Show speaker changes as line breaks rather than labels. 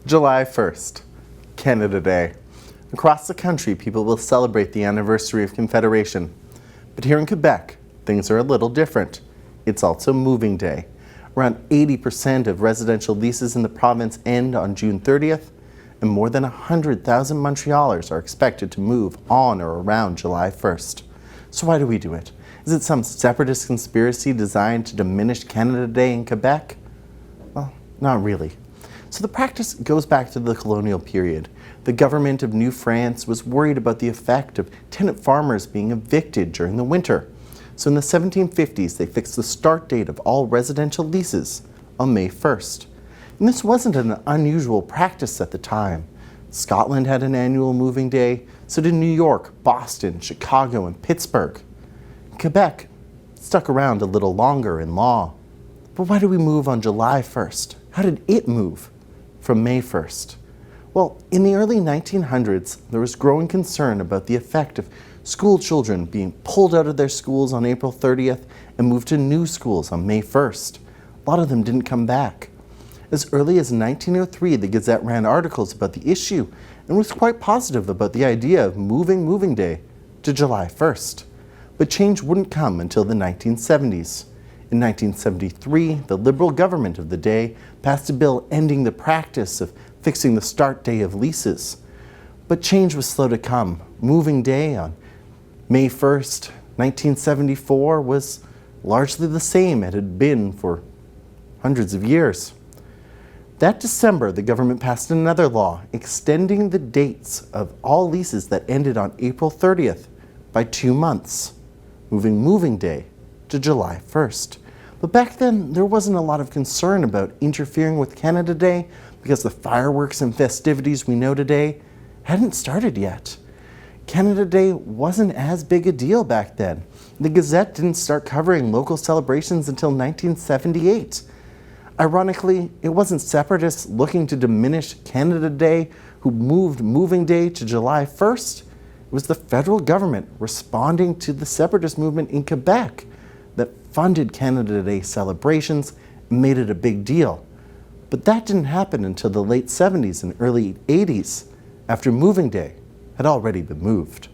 July 1st, Canada Day. Across the country, people will celebrate the anniversary of Confederation. But here in Quebec, things are a little different. It's also Moving Day. Around 80% of residential leases in the province end on June 30th, and more than 100,000 Montrealers are expected to move on or around July 1st. So why do we do it? Is it some separatist conspiracy designed to diminish Canada Day in Quebec? Well, not really. So the practice goes back to the colonial period. The government of New France was worried about the effect of tenant farmers being evicted during the winter. So in the 1750s, they fixed the start date of all residential leases on May 1st. And this wasn't an unusual practice at the time. Scotland had an annual moving day, so did New York, Boston, Chicago, and Pittsburgh. Quebec stuck around a little longer in law. But why do we move on July 1st? How did it move from May 1st? Well, in the early 1900s, there was growing concern about the effect of school children being pulled out of their schools on April 30th and moved to new schools on May 1st. A lot of them didn't come back. As early as 1903, the Gazette ran articles about the issue and was quite positive about the idea of moving Moving Day to July 1st. But change wouldn't come until the 1970s. In 1973, the Liberal government of the day passed a bill ending the practice of fixing the start day of leases. But change was slow to come. Moving Day on May 1st, 1974 was largely the same it had been for hundreds of years. That December, the government passed another law extending the dates of all leases that ended on April 30th by 2 months, moving Moving Day to July 1st. But back then, there wasn't a lot of concern about interfering with Canada Day because the fireworks and festivities we know today hadn't started yet. Canada Day wasn't as big a deal back then. The Gazette didn't start covering local celebrations until 1978. Ironically, it wasn't separatists looking to diminish Canada Day who moved Moving Day to July 1st. It was the federal government responding to the separatist movement in Quebec that funded Canada Day celebrations and made it a big deal. But that didn't happen until the late 70s and early 80s, after Moving Day had already been moved.